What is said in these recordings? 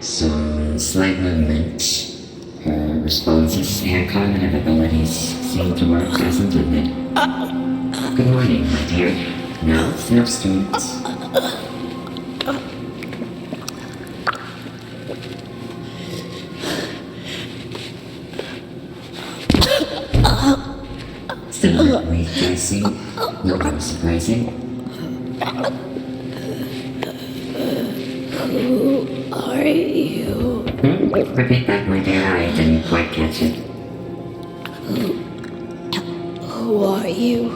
Some slight movement. Her responses and cognitive abilities seem to work as intended. Good morning, my dear. Now it's the upstairs. Similarly, I see. No more surprising. Who are you? Repeat that, my dear. I didn't quite catch it. Who are you?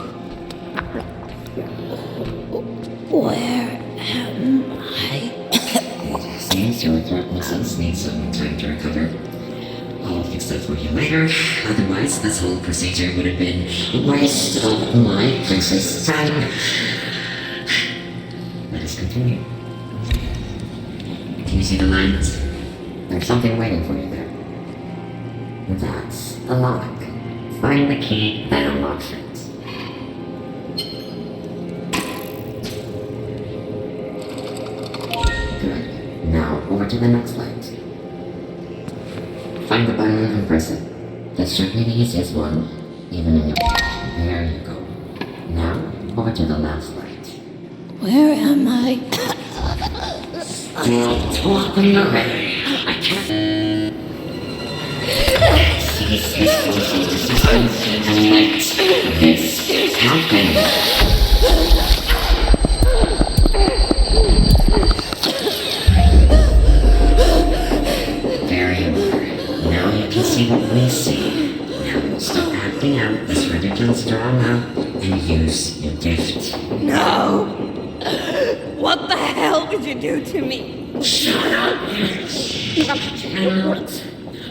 Where am I? It seems your throat muscles need some time to recover. I'll fix that for you later. Otherwise, this whole procedure would have been a waste of my precious time. Let us continue. Can you see the lines? There's something waiting for you there. That's a lock. Find the key that unlocks it. Good. Now, over to the next light. Find the button and press it. This should be the easiest one, even in your... There you go. Now, over to the last light. Where am I? Still talking already. I can't... Cease this social resistance and let this happen. See what we see. Now stop acting out this ridiculous drama and use your gift. No! What the hell did you do to me? Shut up! I cannot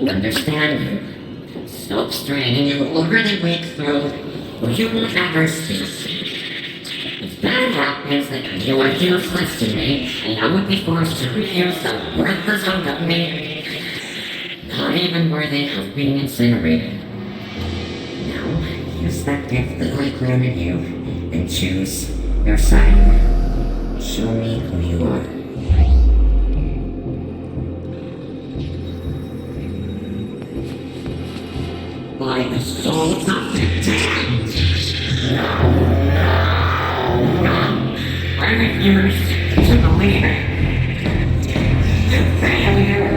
understand you. Stop straining your already weak throat, or you will never speak. If that happens, then you are useless to me, and I would be forced to reuse the worthless hunk of me. Not even worthy of being incinerated. Now, use that gift that I granted you and choose your side. Show me who you are. By the souls of the dead! No! I refuse to believe it! You failure!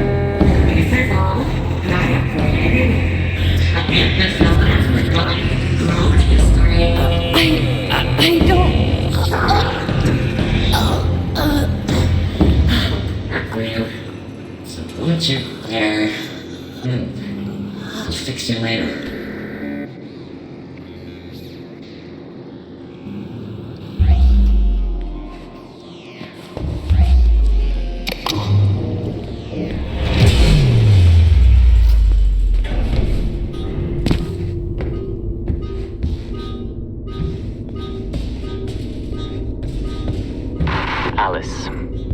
This is all that I have created. I can't miss no last forgotten throughout history. I don't... Not for you. So don't you dare move. I'll fix you later. Alice,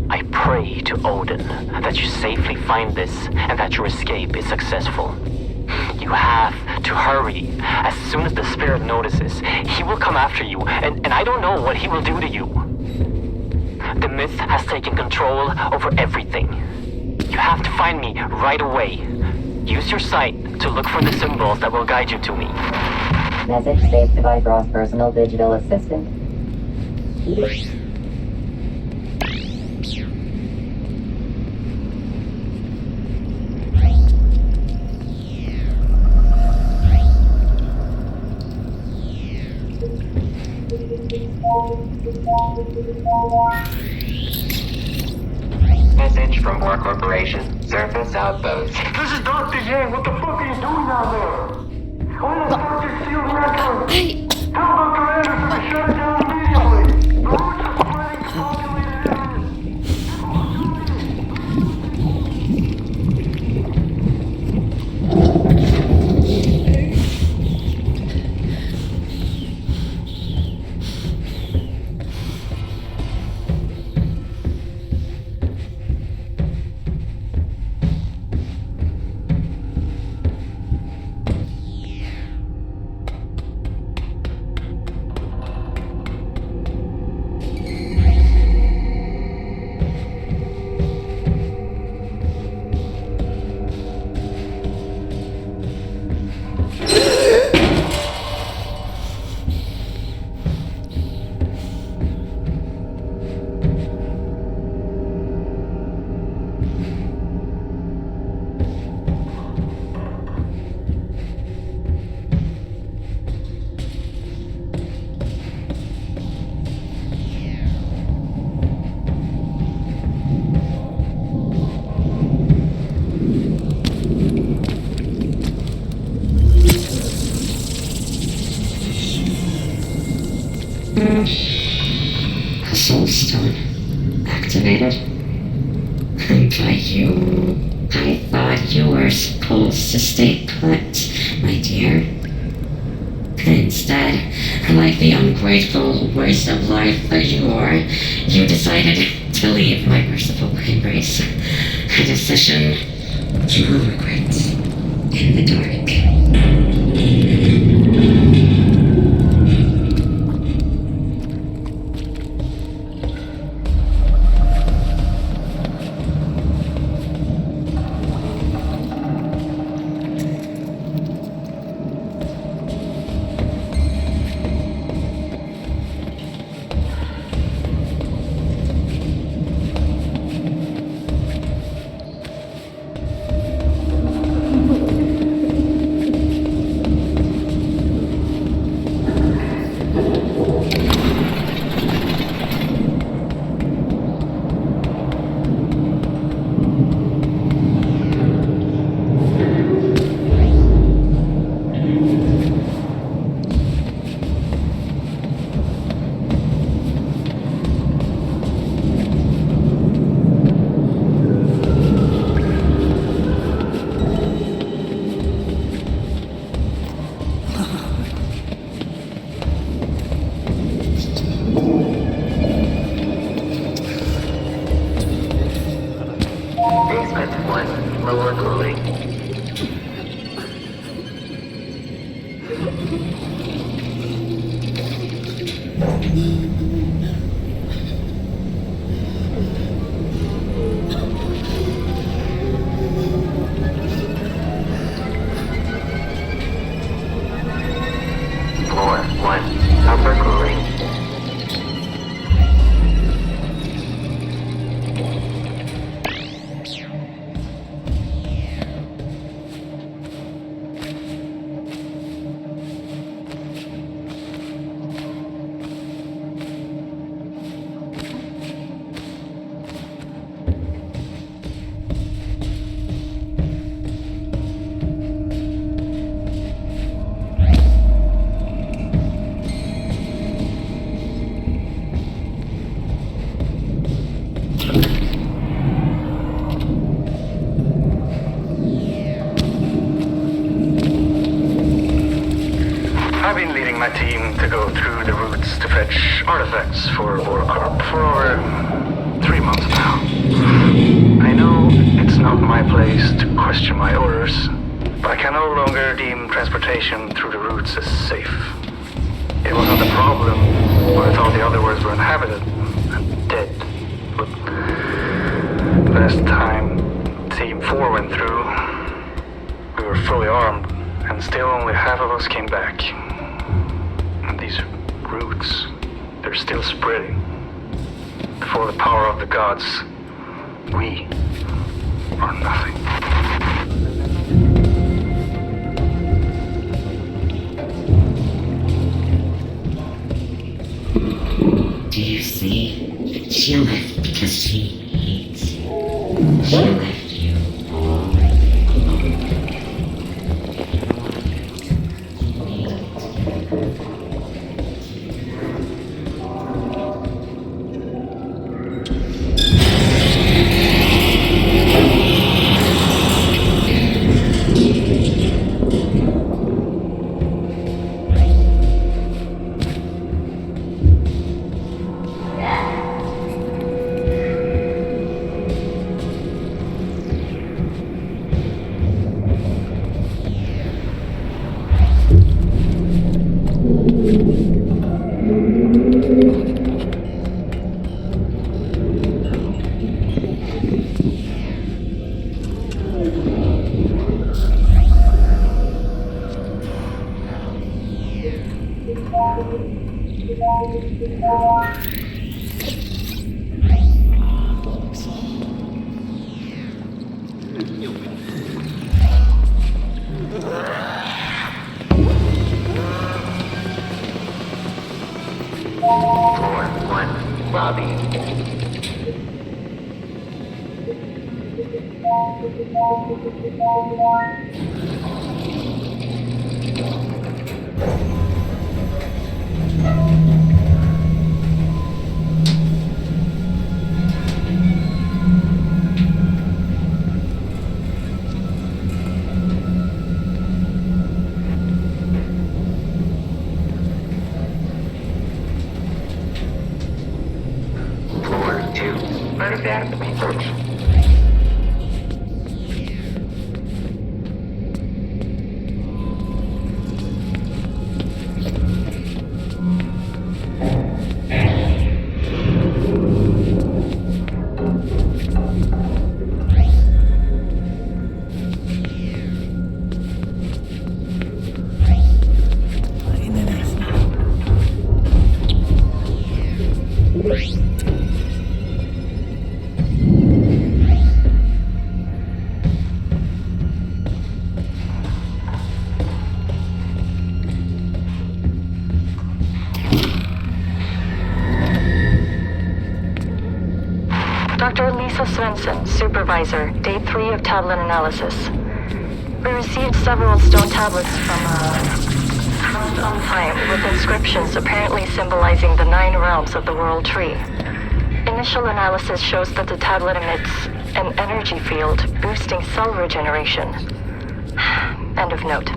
I pray to Odin that you safely find this and that your escape is successful. You have to hurry. As soon as the spirit notices, he will come after you, and I don't know what he will do to you. The myth has taken control over everything. You have to find me right away. Use your sight to look for the symbols that will guide you to me. Message saved by Gross Personal Digital Assistant. Message from War Corporation. Surface outpost. This is Dr. Yang. What the fuck are you doing down there? When the subject sealed record, tell Dr. Anderson to shut it down immediately. The roots are spreading to populated areas. A soul stone activated. And by you, I thought you were supposed to stay put, my dear. Instead, like the ungrateful waste of life that you are, you decided to leave my merciful embrace. A decision you will regret in the dark. Basement 1, lower cooling. Floor 1, upper cooling. I've been leading my team to go through the routes to fetch artifacts for Warcorp for over 3 months now. I know it's not my place to question my orders, but I can no longer deem transportation through the routes as safe. It wasn't a problem when I thought the other worlds were inhabited and dead, but last time Team 4 went through, we were fully armed, and still only half of us came back. And these roots, they're still spreading. Before the power of the gods, we are nothing. Do you see? She left because she hates you. She left you all alone. Floor 1, lobby. Understand research. Dr. Lisa Svensson, Supervisor, Day 3 of tablet analysis. We received several stone tablets from Unveil with inscriptions apparently symbolizing the 9 realms of the World Tree. Initial analysis shows that the tablet emits an energy field boosting cell regeneration. End of note.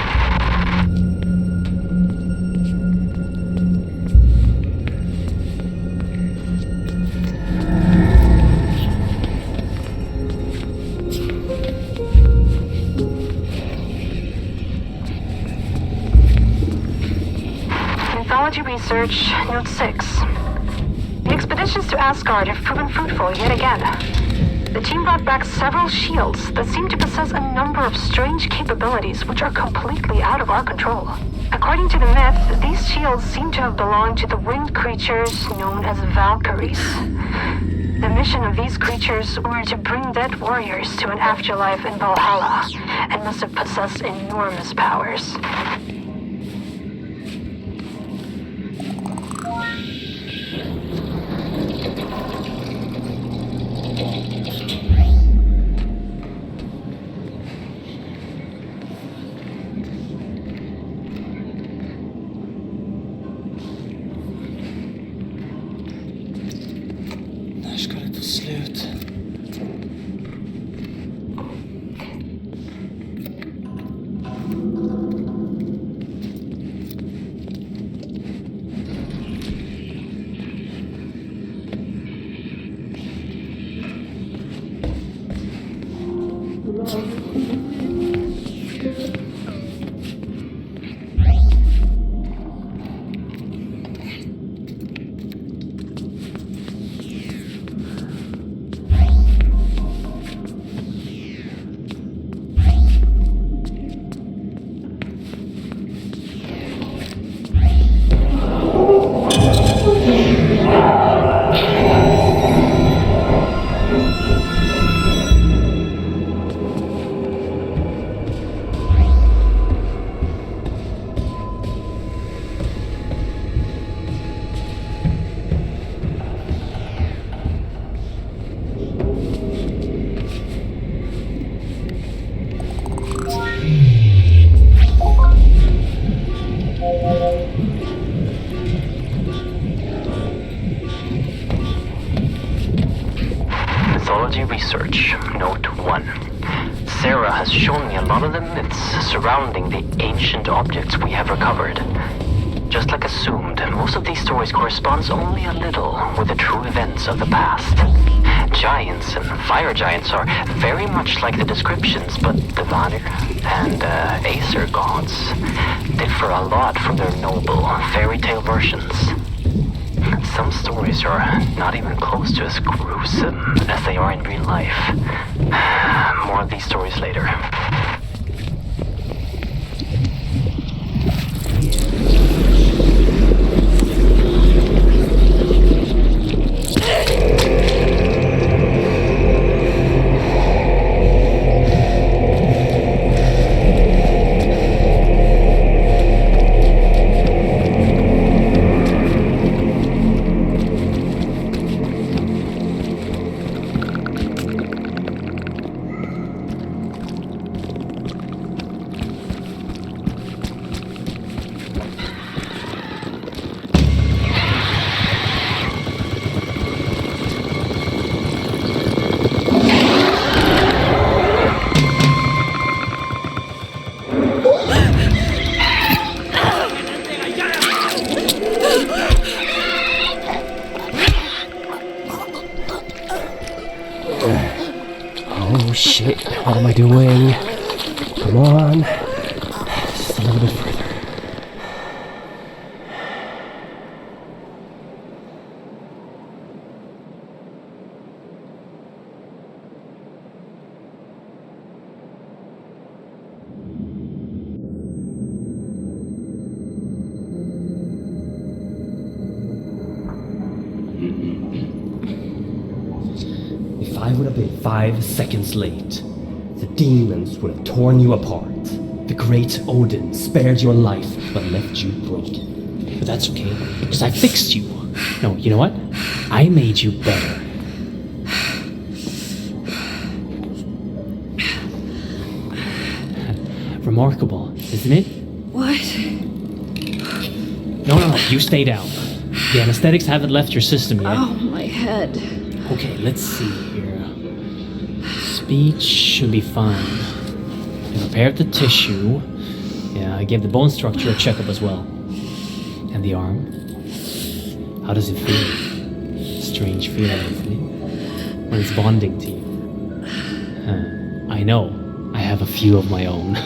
Mythology research, note 6. The expeditions to Asgard have proven fruitful yet again. The team brought back several shields that seem to possess a number of strange capabilities which are completely out of our control. According to the myth, these shields seem to have belonged to the winged creatures known as Valkyries. The mission of these creatures were to bring dead warriors to an afterlife in Valhalla, and must have possessed enormous powers. När ska det ta slut? Mythology research, note 1. Sarah has shown me a lot of the myths surrounding the ancient objects we have recovered. Just like assumed, most of these stories corresponds only a little with the true events of the past. Giants and fire giants are very much like the descriptions, but the Vanir and Aesir gods differ a lot from their noble fairy tale versions. Some stories are not even close to as gruesome as they are in real life. More of these stories later. What am I doing? Come on. Just a little bit further. If I would have been 5 seconds late, the demons would have torn you apart. The great Odin spared your life but left you broken. But that's okay, because I fixed you. No, you know what? I made you better. Remarkable, isn't it? What? No, you stay down. The anesthetics haven't left your system yet. Oh, my head. Okay, let's see here. Speech should be fine. I repaired the tissue. Yeah, I gave the bone structure a checkup as well. And the arm. How does it feel? Strange feeling, isn't it? When it's bonding to you. I know. I have a few of my own.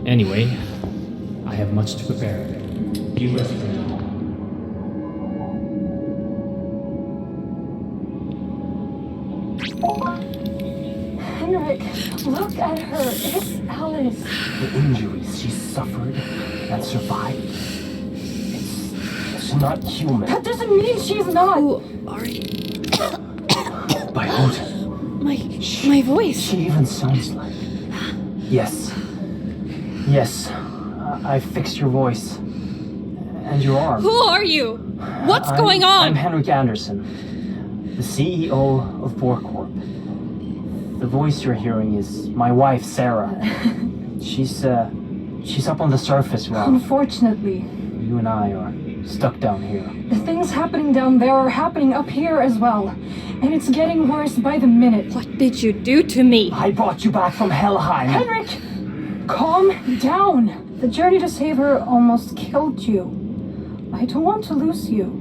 Anyway, I have much to prepare. You rest for now. Henrik, look at her. It's Alice. The injuries she suffered and survived. It's not human. That doesn't mean she's not. Who are you? By Odin. My voice. She even sounds like... Yes, I fixed your voice. And your arm. Who are you? What's going on? I'm Henrik Anderson, the CEO of Borcorp. The voice you're hearing is my wife, Sarah. She's up on the surface well. Unfortunately. You and I are stuck down here. The things happening down there are happening up here as well. And it's getting worse by the minute. What did you do to me? I brought you back from Helheim. Henrik! Calm down. The journey to save her almost killed you. I don't want to lose you.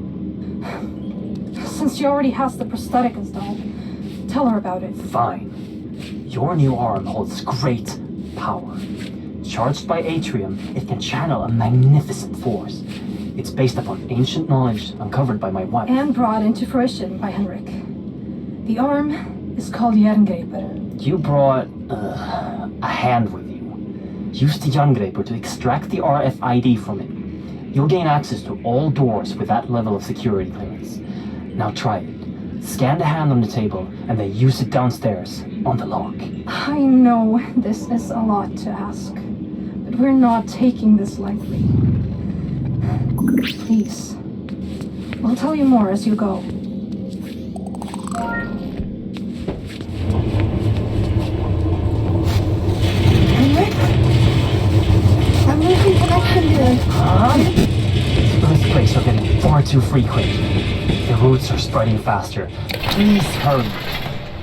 Since she already has the prosthetic installed, tell her about it. Fine. Your new arm holds great power. Charged by Atrium, it can channel a magnificent force. It's based upon ancient knowledge uncovered by my wife. And brought into fruition by Henrik. The arm is called Jerngreper. You brought a hand with you. Use the Jerngreper to extract the RFID from it. You'll gain access to all doors with that level of security clearance. Now try it. Scan the hand on the table and then use it downstairs on the lock. I know this is a lot to ask, but we're not taking this lightly. Please. I'll tell you more as you go. Henrik? I'm losing connection here. Earthquakes are getting far too frequent. The roots are spreading faster. Please hurry.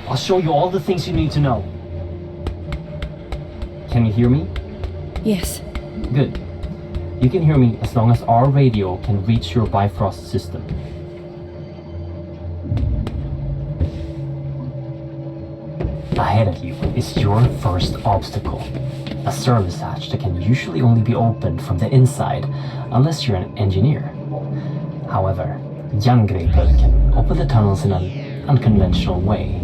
I'll show you all the things you need to know. Can you hear me? Yes. Good. You can hear me as long as our radio can reach your Bifrost system. Ahead of you is your first obstacle. A service hatch that can usually only be opened from the inside, unless you're an engineer. However, Jerngreper can open the tunnels in an unconventional way.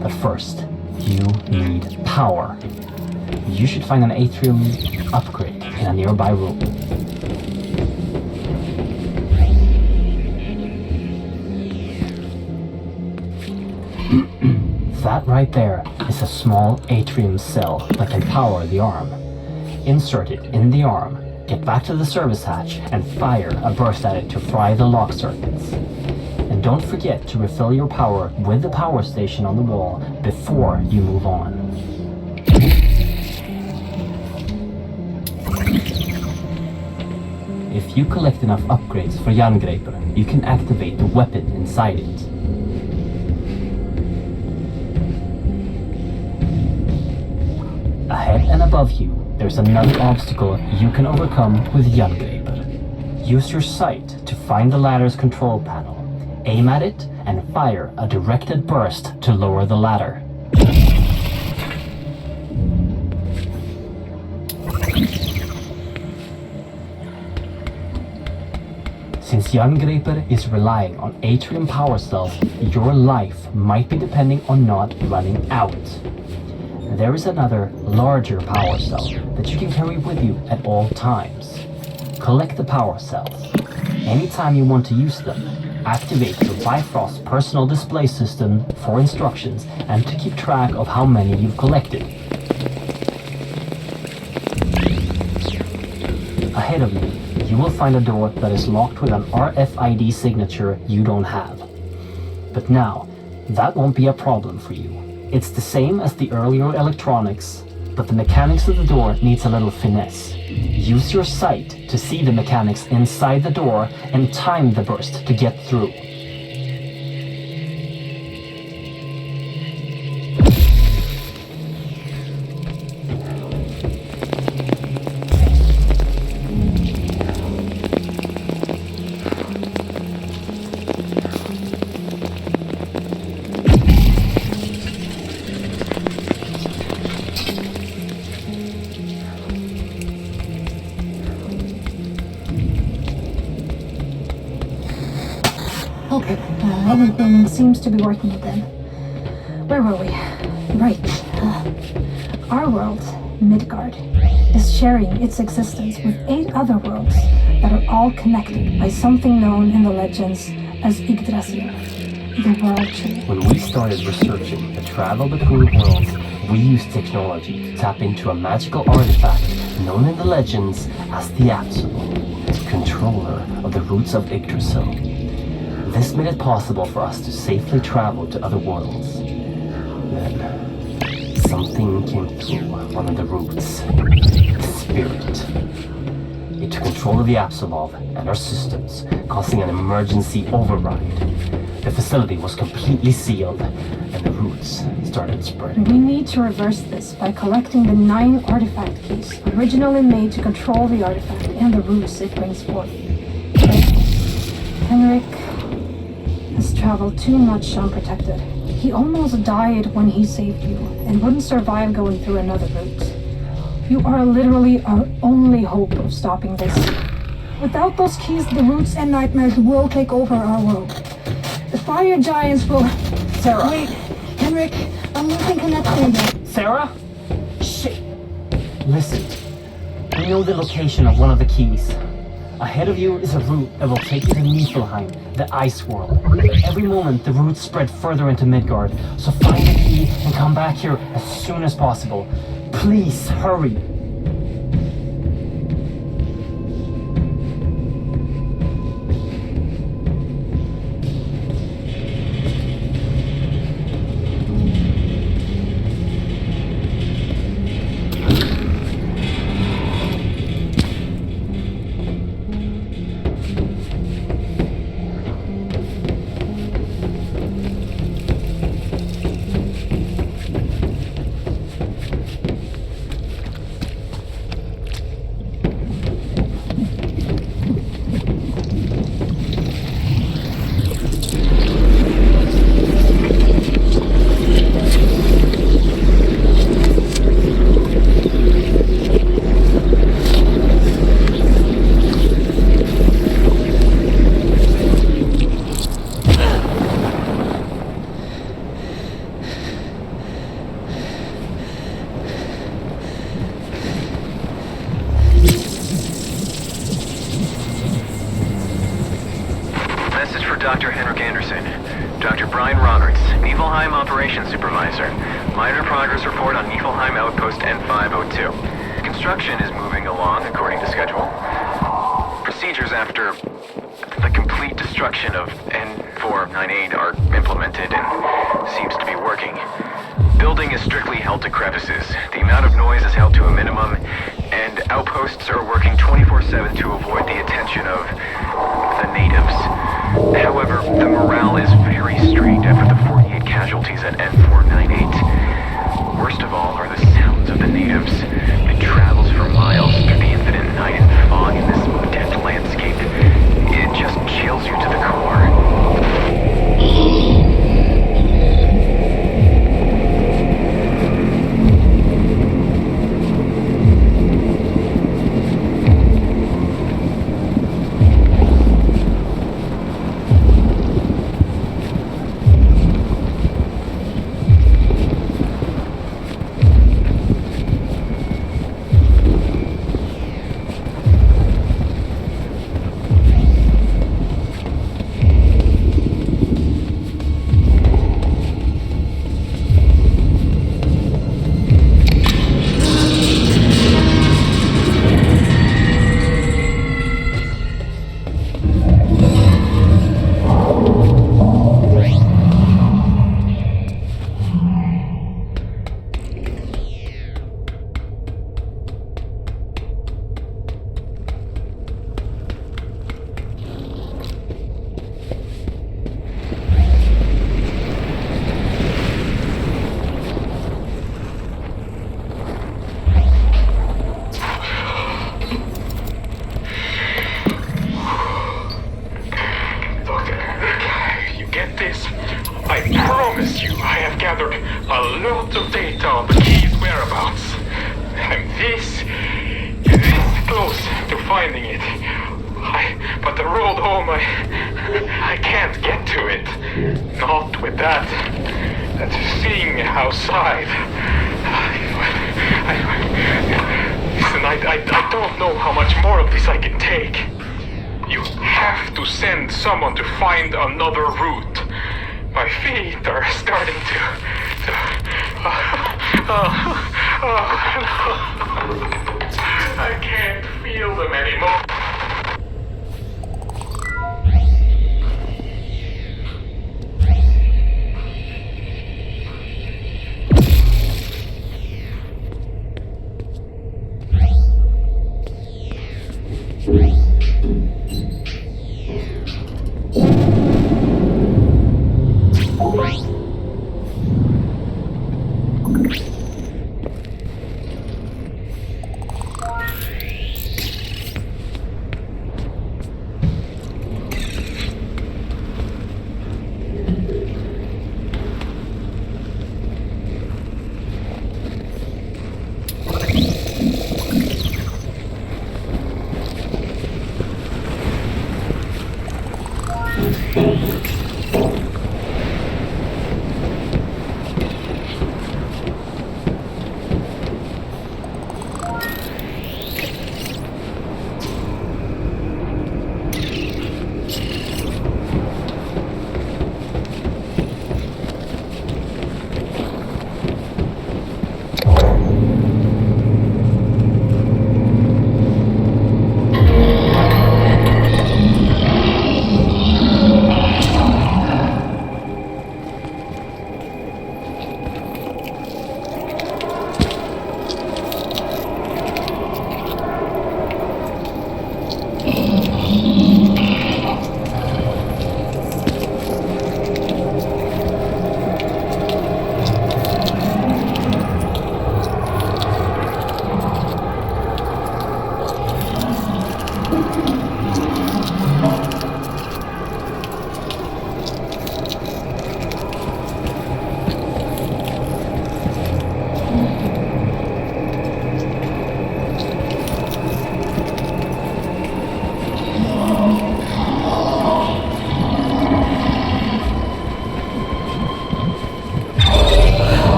But first, you need power. You should find an Atrium upgrade in a nearby room. That right there is a small Atrium cell that can power the arm. Insert it in the arm, get back to the service hatch, and fire a burst at it to fry the lock circuits. And don't forget to refill your power with the power station on the wall before you move on. If you collect enough upgrades for Jerngreper, you can activate the weapon inside it. Ahead and above you, there's another obstacle you can overcome with Jerngreper. Use your sight to find the ladder's control panel. aim at it, and fire a directed burst to lower the ladder. Since Jerngripper is relying on atrium power cells, your life might be depending on not running out. There is another, larger power cell that you can carry with you at all times. Collect the power cells. Anytime you want to use them, activate your Bifrost personal display system for instructions and to keep track of how many you've collected. Ahead of you, you will find a door that is locked with an RFID signature you don't have. But now, that won't be a problem for you. It's the same as the earlier electronics, but the mechanics of the door needs a little finesse. Use your sight to see the mechanics inside the door and time the burst to get through. Okay, everything seems to be working again. Where were we? Right. Our world, Midgard, is sharing its existence with 8 other worlds that are all connected by something known in the legends as Yggdrasil, the World Tree. When we started researching the travel between worlds, we used technology to tap into a magical artifact known in the legends as the Apsulov, controller of the roots of Yggdrasil. This made it possible for us to safely travel to other worlds. Then, something came through one of the roots. The spirit. It took control of the Apsulov and our systems, causing an emergency override. The facility was completely sealed, and the roots started spreading. We need to reverse this by collecting the 9 artifact keys originally made to control the artifact and the roots it brings forth. But Henrik has traveled too much unprotected. He almost died when he saved you, and wouldn't survive going through another route. You are literally our only hope of stopping this. Without those keys, the roots and nightmares will take over our world. The fire giants will... Sarah! Wait, Henrik, I'm losing connection again. Sarah? Shit! Listen, we know the location of one of the keys. Ahead of you is a route that will take you to Niflheim, the ice world. Every moment, the roots spread further into Midgard, so find the key and come back here as soon as possible. Please, hurry! Dr. Henrik Anderson. Dr. Brian Roberts, Niflheim Operations Supervisor. Minor progress report on Niflheim Outpost N502. Construction is moving along according to schedule. Procedures after the complete destruction of N498 are implemented and seems to be working. Building is strictly held to crevices. The amount of noise is held to a minimum, and outposts are working 24/7 to avoid the attention of the natives. However, the morale is very strained after the 48 casualties at N498. Worst of all are the sounds of the natives. It travels for miles through the infinite night and fog in this death landscape. It just chills you to the core. finding it. But the road home, I can't get to it. Not with that thing outside. Listen, I don't know how much more of this I can take. You have to send someone to find another route. My feet are starting to I can't feel them anymore.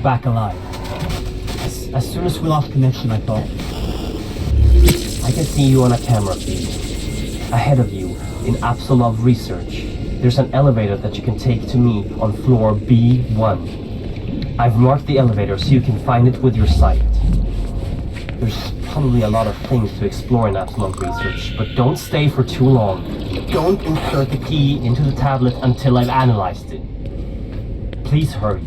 Back alive. As soon as we lost connection, I thought, I can see you on a camera feed. Ahead of you, in Apsulov research, there's an elevator that you can take to me on floor B1. I've marked the elevator so you can find it with your sight. There's probably a lot of things to explore in Apsulov research, but don't stay for too long. Don't insert the key into the tablet until I've analyzed it. Please hurry.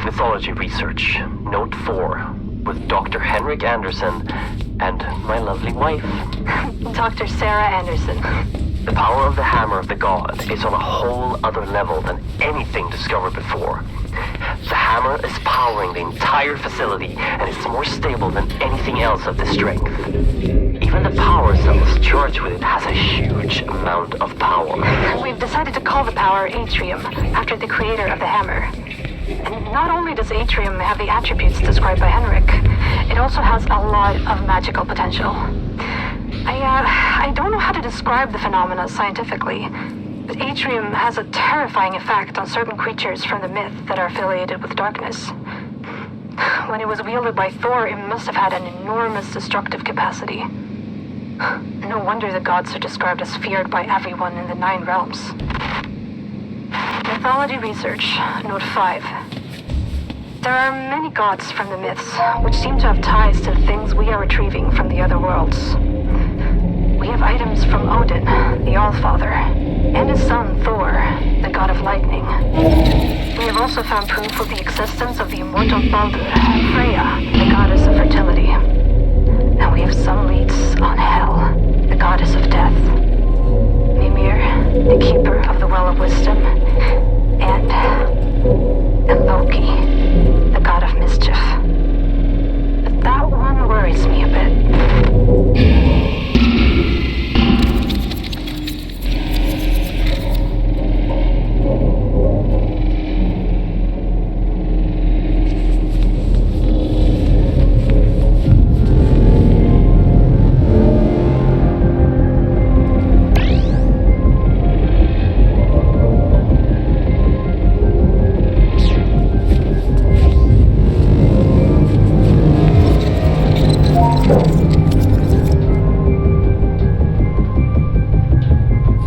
Mythology research, note 4, with Dr. Henrik Anderson and my lovely wife. Dr. Sarah Anderson. The power of the hammer of the god is on a whole other level than anything discovered before. The hammer is powering the entire facility and is more stable than anything else of this strength. Even the power cells charged with it has a huge amount of power. We've decided to call the power Atrium, after the creator of the hammer. And not only does Atrium have the attributes described by Henrik, it also has a lot of magical potential. I don't know how to describe the phenomena scientifically, but Atrium has a terrifying effect on certain creatures from the myth that are affiliated with darkness. When it was wielded by Thor, it must have had an enormous destructive capacity. No wonder the gods are described as feared by everyone in the 9 realms. Mythology research, note 5. There are many gods from the myths, which seem to have ties to the things we are retrieving from the other worlds. We have items from Odin, the Allfather, and his son Thor, the god of lightning. We have also found proof of the existence of the immortal Baldur, Freya, the goddess of fertility. And we have some leads on Hel, the goddess of death, Mimir, the keeper of the Well of Wisdom, and Loki, the god of mischief. But that one worries me a bit.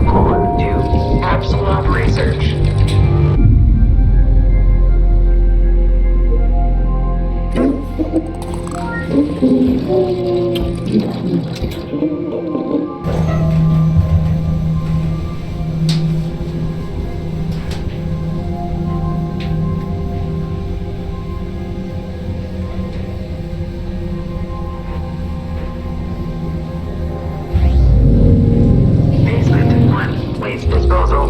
Floor 2, Apsulov research. Basement 1, waste disposal.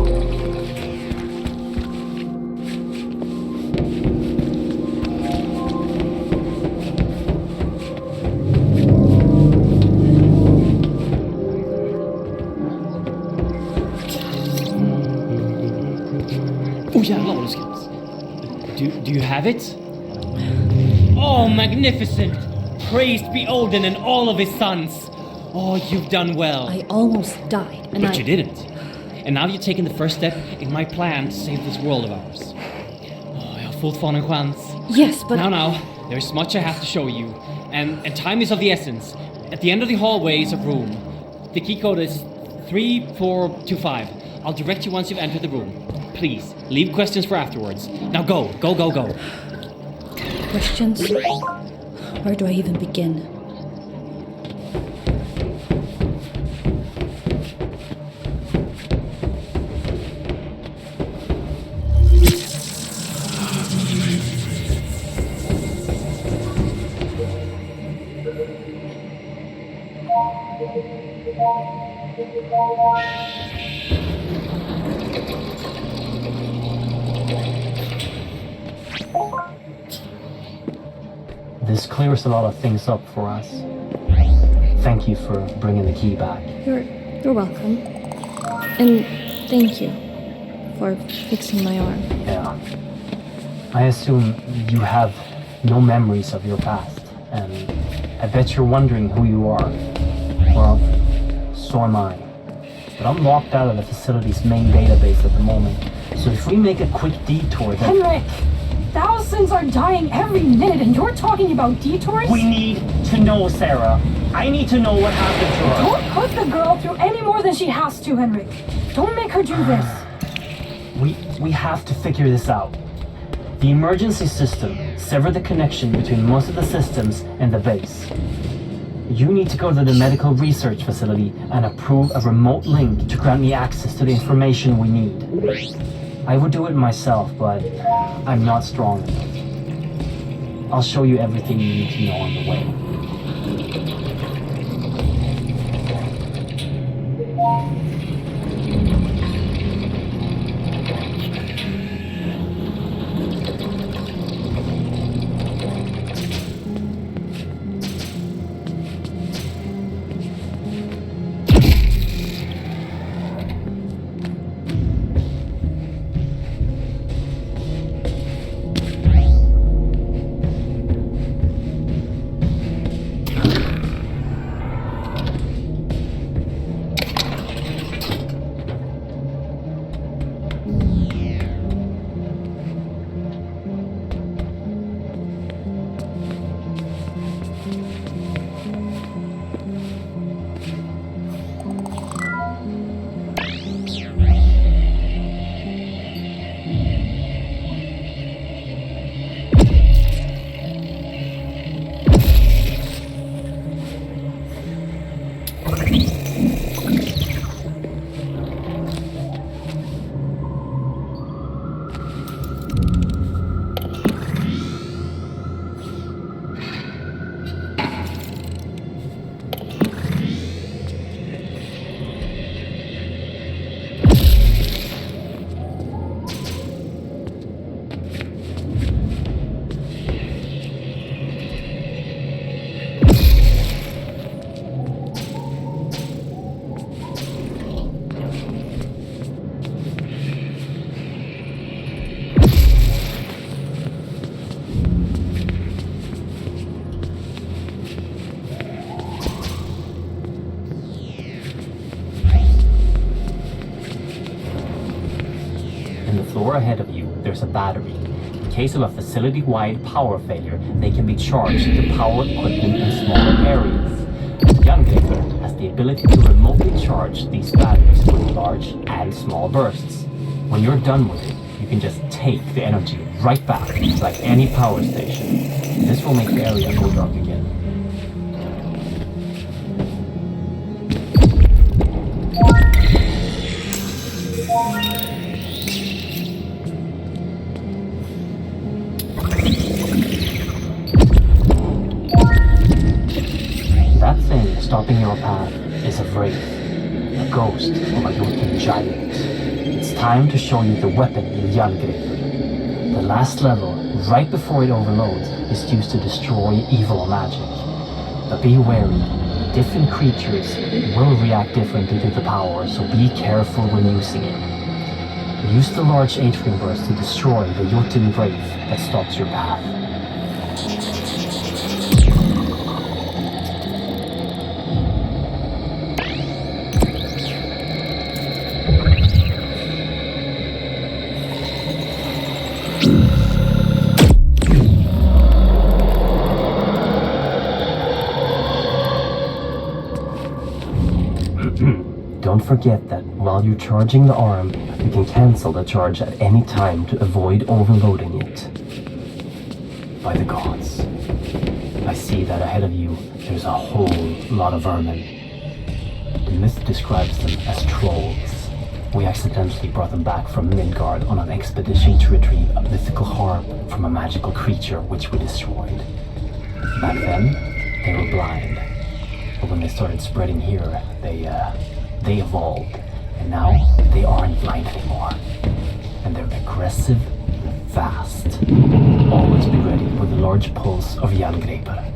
Oh jävlar vad du skrattar. Do you have it? Oh, magnificent! Praised be Odin and all of his sons! Oh, you've done well. I almost died, and But you didn't. And now you've taken the first step in my plan to save this world of ours. Oh, jag har fortfarande en chans. Yes, but... Now, there's much I have to show you. And time is of the essence. At the end of the hallway is a room. The key code is 3425. I'll direct you once you've entered the room. Please, leave questions for afterwards. Now go. Questions? Where do I even begin? This clears a lot of things up for us. Thank you for bringing the key back. You're welcome. And thank you for fixing my arm. Yeah. I assume you have no memories of your past, and I bet you're wondering who you are. Well, so am I. But I'm locked out of the facility's main database at the moment, so if we make a quick detour, then... Henrik! Thousands are dying every minute, and you're talking about detours? We need to know, Sarah. I need to know what happened to her. Don't put the girl through any more than she has to, Henrik. Don't make her do this. We have to figure this out. The emergency system severed the connection between most of the systems and the base. You need to go to the medical research facility and approve a remote link to grant me access to the information we need. I would do it myself, but I'm not strong enough. I'll show you everything you need to know on the way. there's a battery. In case of a facility-wide power failure, they can be charged to power equipment in smaller areas. Unveil has the ability to remotely charge these batteries with large and small bursts. When you're done with it, you can just take the energy right back, like any power station. This will make the area go dark again. That thing stopping your path is a wraith, a ghost of a Jotun giant. It's time to show you the weapon in Yggdrasil. The last level, right before it overloads, is used to destroy evil magic. But be wary, different creatures will react differently to the power, so be careful when using it. Use the large atrium burst to destroy the Jotun wraith that stops your path. Don't forget that while you're charging the arm, you can cancel the charge at any time to avoid overloading it. By the gods, I see that ahead of you there's a whole lot of vermin. The myth describes them as trolls. We accidentally brought them back from Midgard on an expedition to retrieve a mythical harp from a magical creature which we destroyed. Back then, they were blind. But when they started spreading here, they evolved, and now they aren't blind anymore. And they're aggressive and fast. Always be ready with a large pulse of Yggdrasil.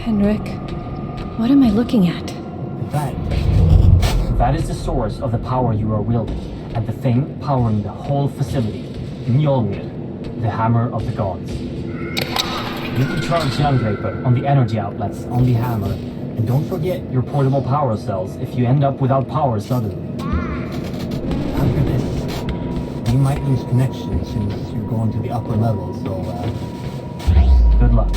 Henrik, what am I looking at? That is the source of the power you are wielding, and the thing powering the whole facility. Mjolnir, the hammer of the gods. You can charge Youngdraper on the energy outlets on the hammer, and don't forget your portable power cells if you end up without power suddenly. After this, you might lose connection since you're going to the upper level, so good luck.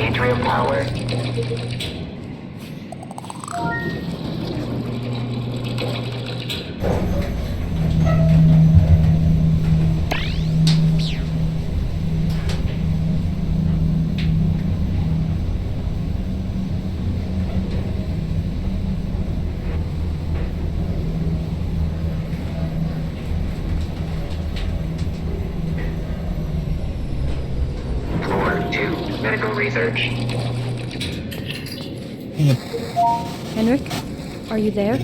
Atrium power. Floor 2, medical research. Henrik, are you there?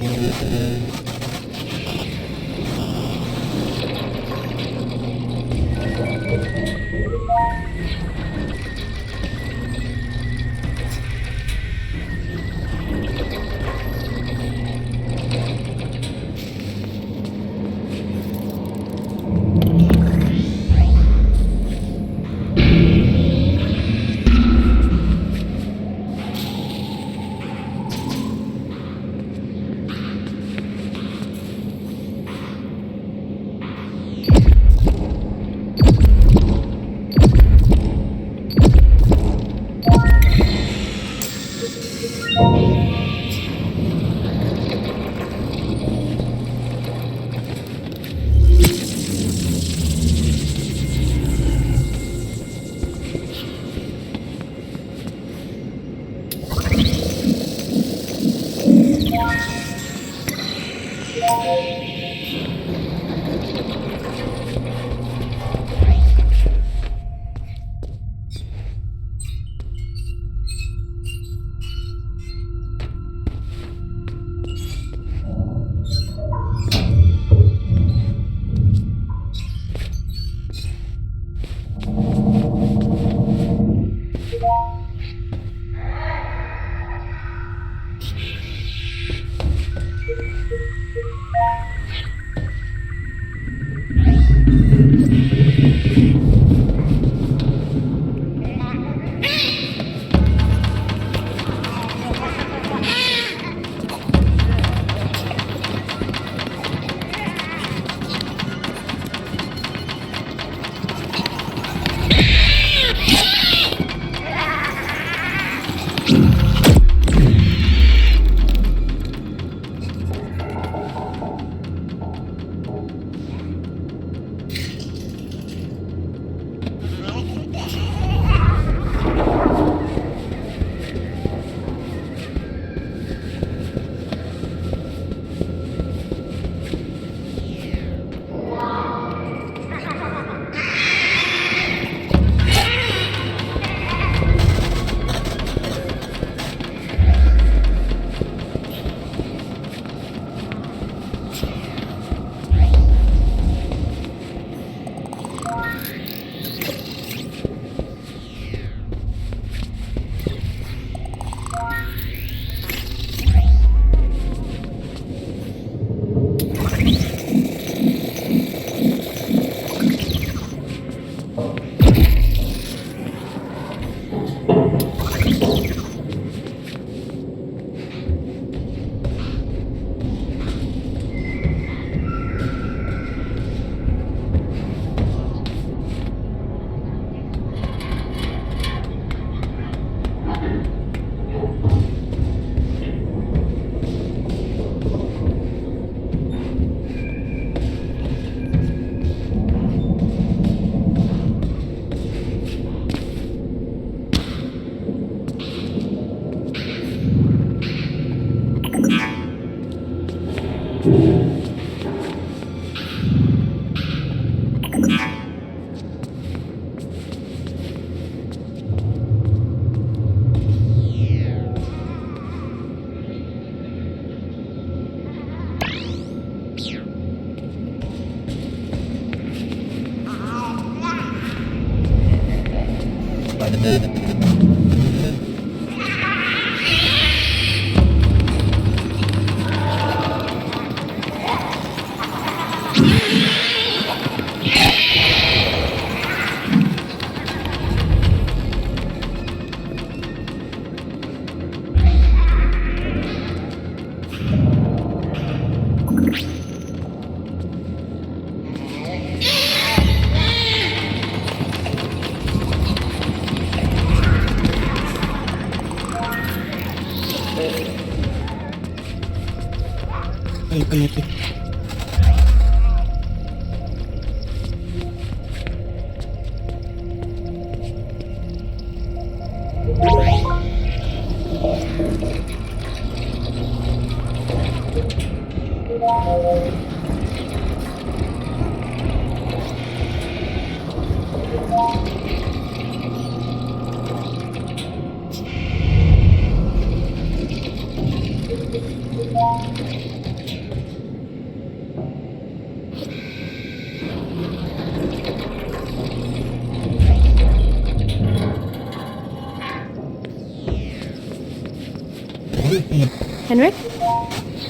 Henrik?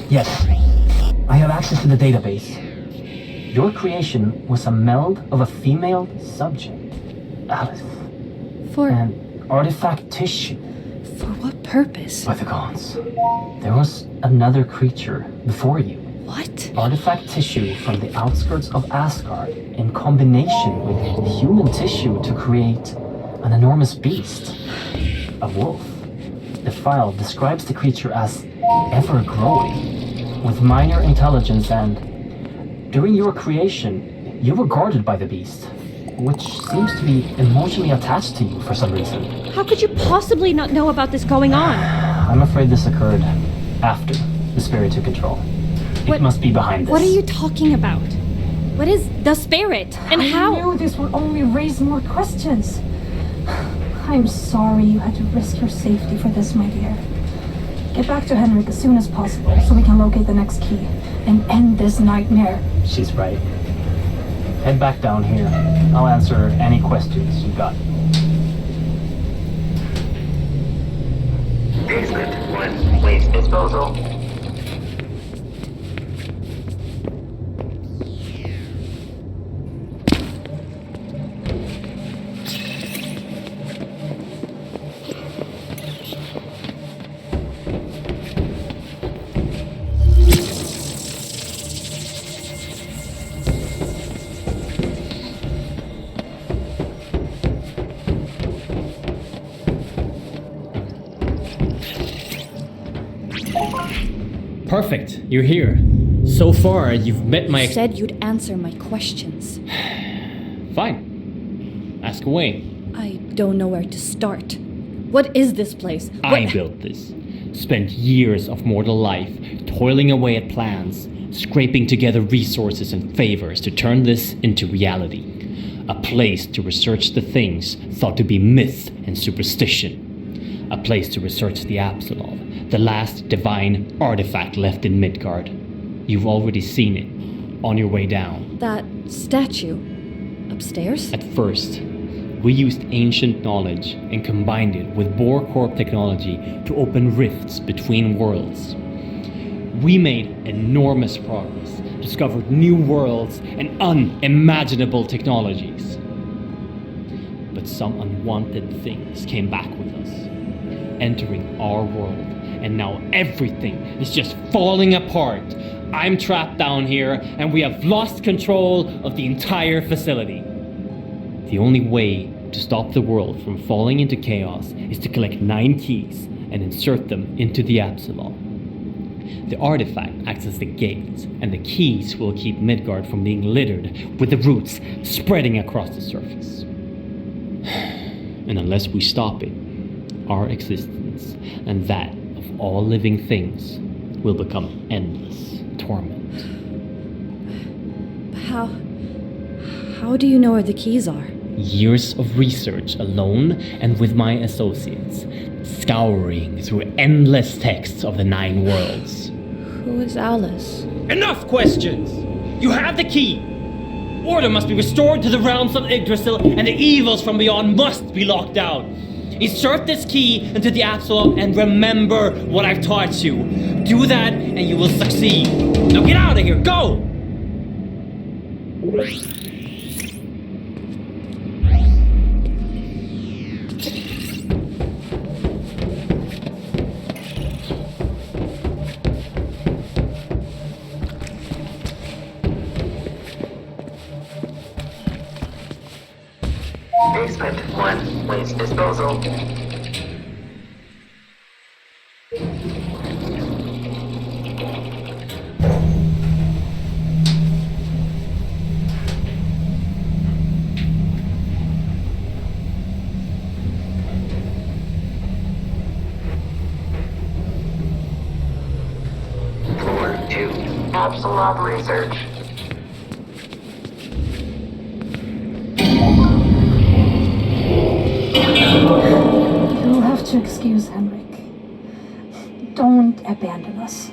Yes. I have access to the database. Your creation was a meld of a female subject, Alice, For and artifact tissue. for what purpose? By the gods. There was another creature before you. What? Artifact tissue from the outskirts of Asgard in combination with human tissue to create an enormous beast. A wolf. The file describes the creature as ever-growing, with minor intelligence, and during your creation, you were guarded by the beast, which seems to be emotionally attached to you for some reason. How could you possibly not know about this going on? I'm afraid this occurred after the spirit took control. What- It must be behind this. What are you talking about? What is the spirit? And how? I knew this would only raise more questions. I'm sorry you had to risk your safety for this, my dear. Get back to Henrik as soon as possible so we can locate the next key and end this nightmare. She's right. Head back down here. I'll answer any questions you got. Basement 1, waste disposal. Perfect, you're here. So far, you've met my... You said you'd answer my questions. Fine. Ask away. I don't know where to start. What is this place? I built this. Spent years of mortal life toiling away at plans, scraping together resources and favors to turn this into reality. A place to research the things thought to be myth and superstition. A place to research the Apsulov, the last divine artifact left in Midgard. You've already seen it, on your way down. That statue. Upstairs? At first, we used ancient knowledge and combined it with Bohr Corp technology to open rifts between worlds. We made enormous progress, discovered new worlds and unimaginable technologies. But some unwanted things came back with us, entering our world, and now everything is just falling apart. I'm trapped down here, and we have lost control of the entire facility. The only way to stop the world from falling into chaos is to collect 9 keys and insert them into the Apsulov. The artifact acts as the gate, and the keys will keep Midgard from being littered with the roots spreading across the surface. And unless we stop it, our existence and that of all living things will become endless torment. How do you know where the keys are? Years of research alone and with my associates, scouring through endless texts of the 9 worlds. Who is Alice? Enough questions! You have the key! Order must be restored to the realms of Yggdrasil, and the evils from beyond must be locked out. Insert this key into the Apsulov and remember what I've taught you. Do that and you will succeed. Now get out of here, go! Basement 1, waste disposal. Floor 2, Apsulov research. You'll have to excuse Henrik. Don't abandon us.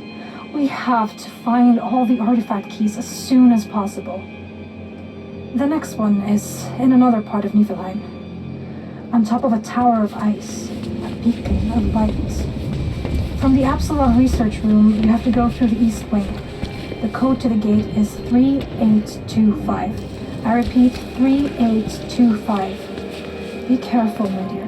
We have to find all the artifact keys as soon as possible. The next one is in another part of Niflheim. On top of a tower of ice, a beacon of light. From From the Apsulov research room, you have to go through the east wing. The code to the gate is 3825. I repeat, 3825. Be careful, my dear.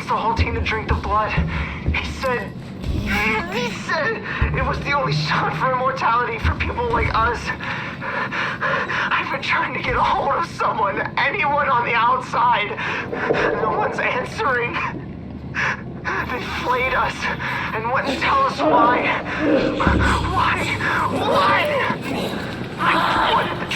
the whole team to drink the blood. He said it was the only shot for immortality for people like us. I've been trying to get a hold of someone, anyone on the outside. No one's answering. They flayed us and wouldn't tell us why. Why? I wanted to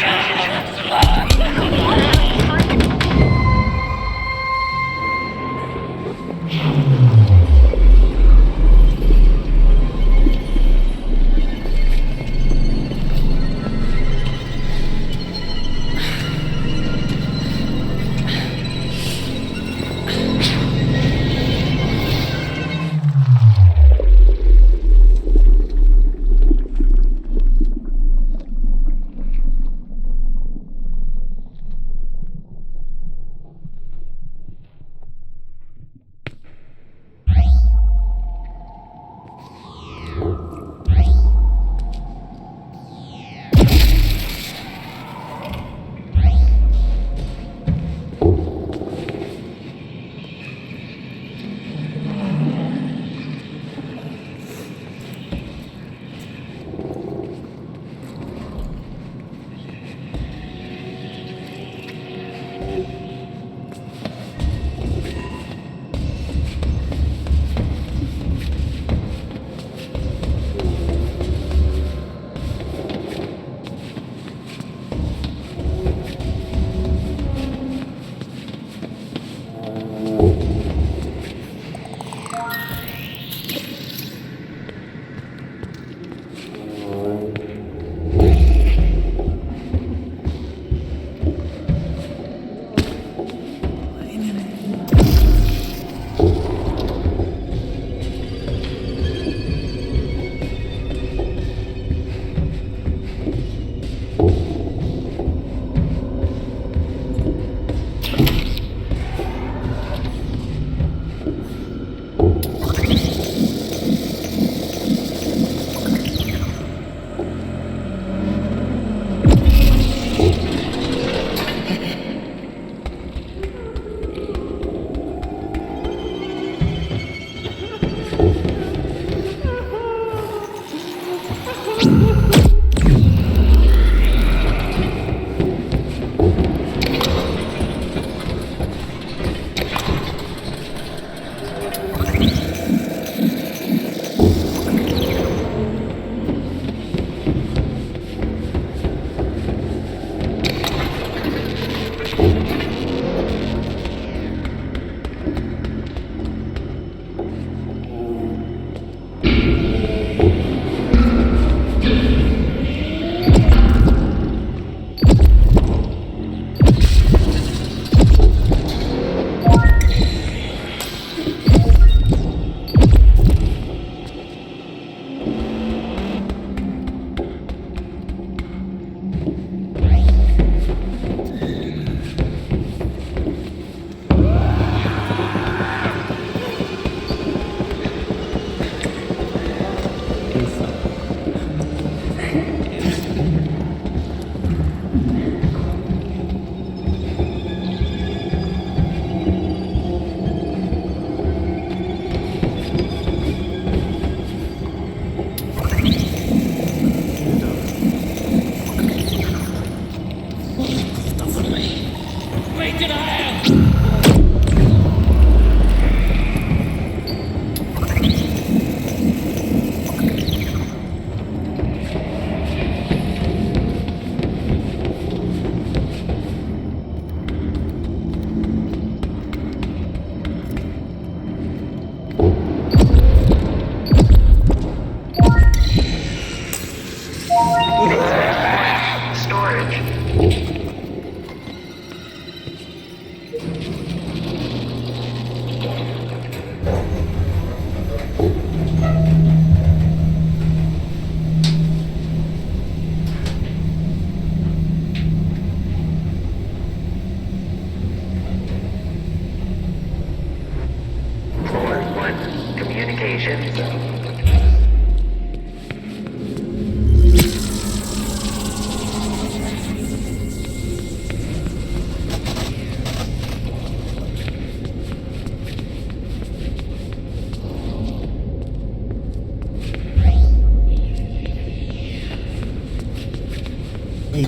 No,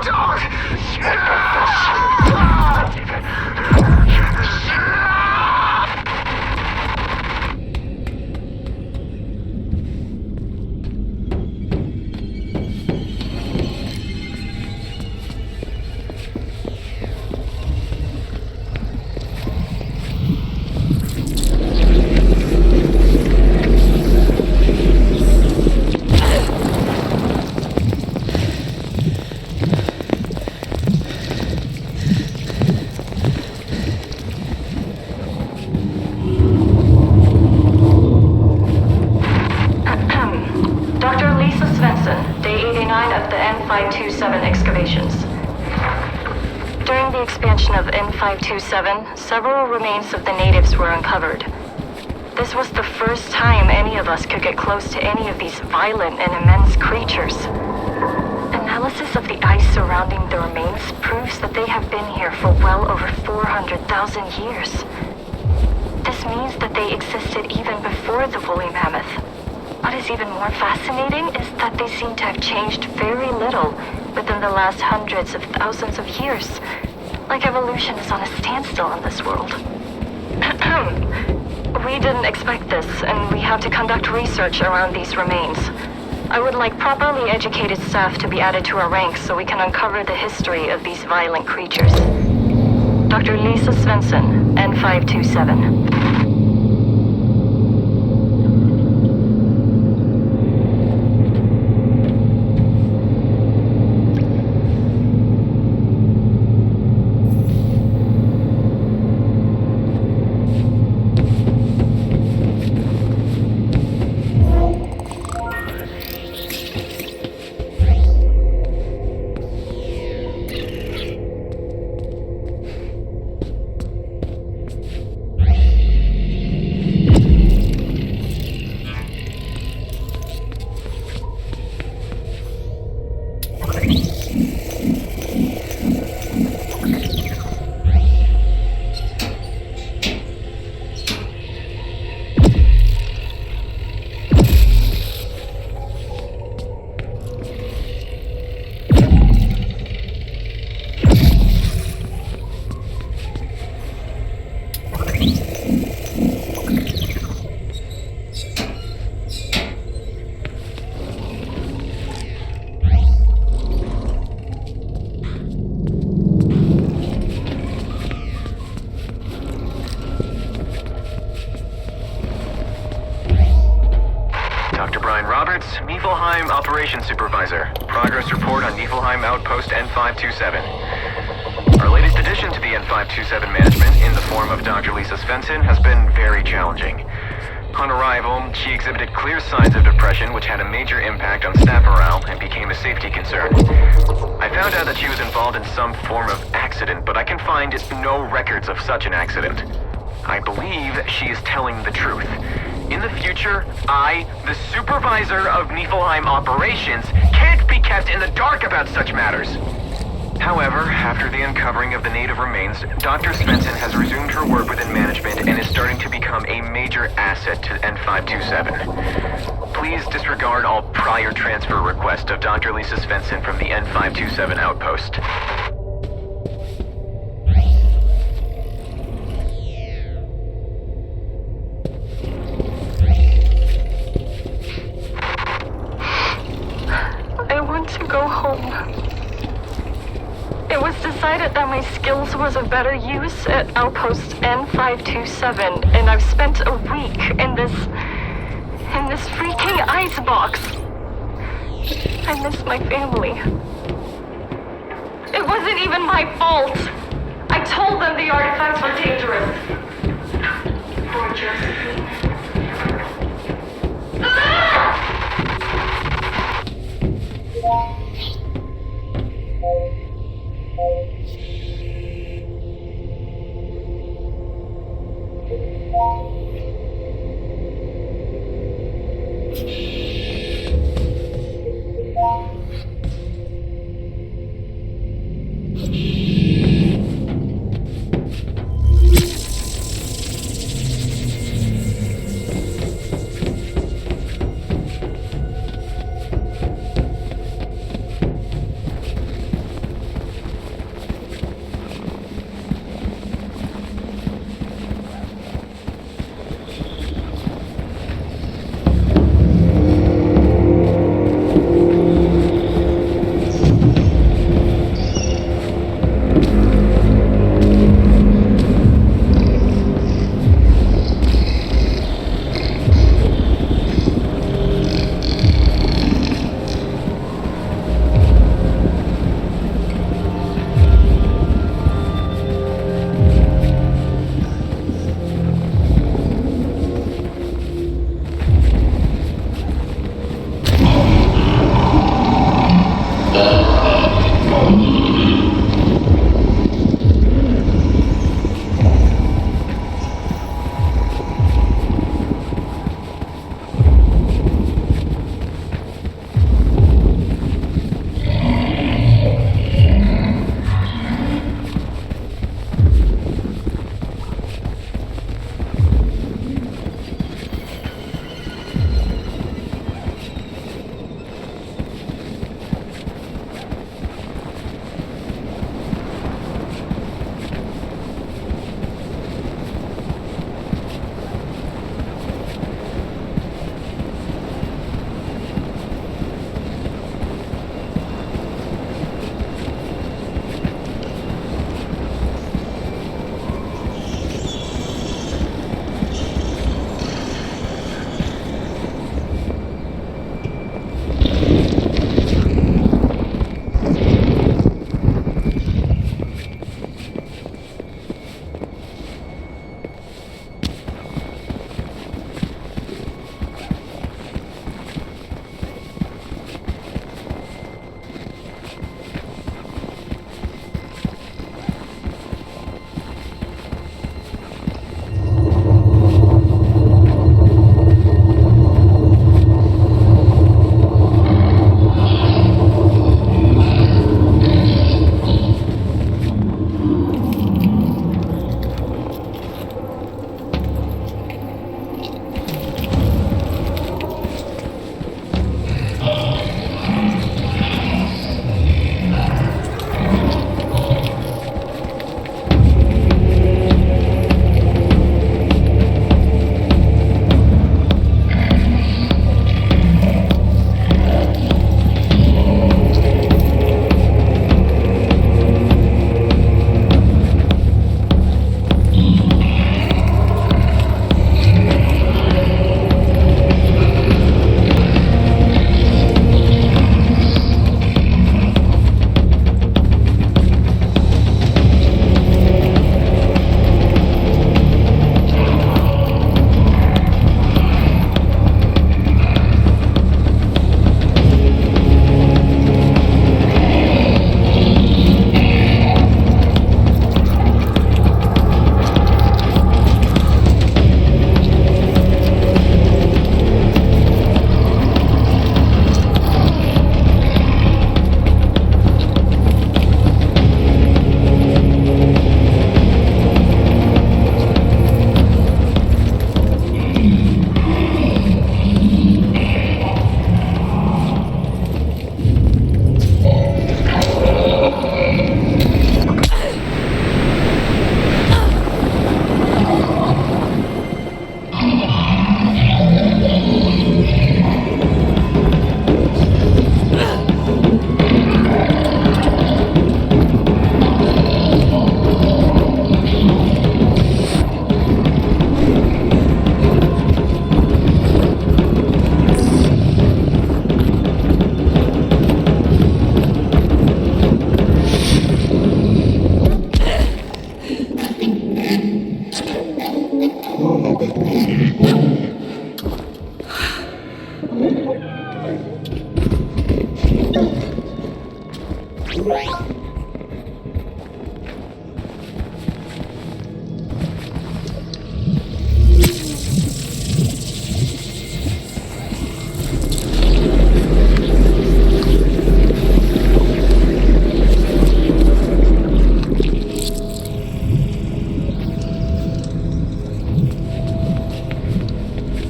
dog! Dr. Lisa Svensson, day 89 of the N527 excavations. During the expansion of N527, several remains of the natives were uncovered. This was the first time any of us could get close to any of these violent and immense creatures. Analysis of the ice surrounding the remains proves that they have been here for well over 400,000 years. This means that they existed even before the woolly mammoth. What is even more fascinating is that they seem to have changed very little within the last hundreds of thousands of years. Like evolution is on a standstill in this world. We didn't expect this, and we have to conduct research around these remains. I would like properly educated staff to be added to our ranks so we can uncover the history of these violent creatures. Dr. Lisa Svensson, N527. Niflheim Operations Supervisor. Progress report on Niflheim Outpost N527. Our latest addition to the N527 management, in the form of Dr. Lisa Svensson, has been very challenging. On arrival, she exhibited clear signs of depression, which had a major impact on staff morale and became a safety concern. I found out that she was involved in some form of accident, but I can find no records of such an accident. I believe she is telling the truth. In the future, I, the supervisor of Niflheim operations, can't be kept in the dark about such matters. However, after the uncovering of the native remains, Dr. Svensson has resumed her work within management and is starting to become a major asset to N527. Please disregard all prior transfer requests of Dr. Lisa Svensson from the N527 outpost. I want to go home. It was decided that my skills was of better use at Outpost N527, and I've spent a week in this freaking icebox. I miss my family. It wasn't even my fault. I told them the artifacts were dangerous. Poor Josephine.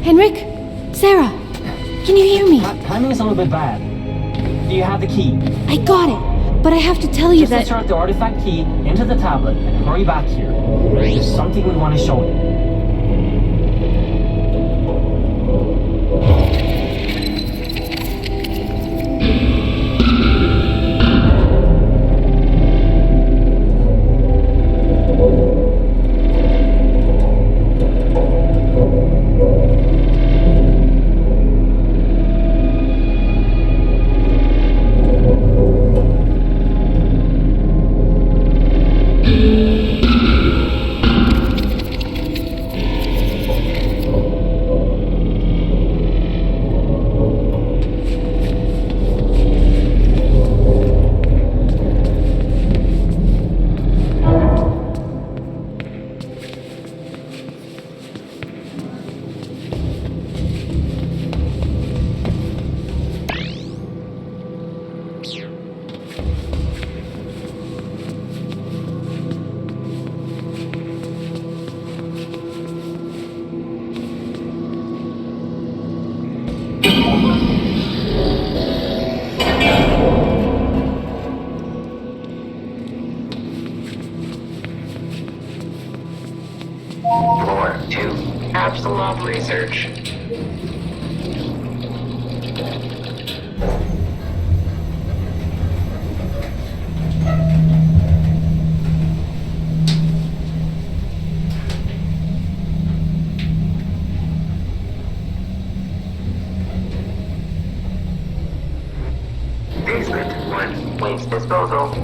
Henrik? Sarah? Can you hear me? Timing is a little bit bad. Do you have the key? I got it, but I have to tell you Just that... insert the artifact key into the tablet and hurry back here. There's something we want to show you. Floor 2. Apsulov research. Basement 1. Waste disposal.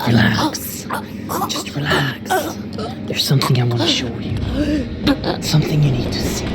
Relax. Just relax. There's something I want to show you. Something you need to see.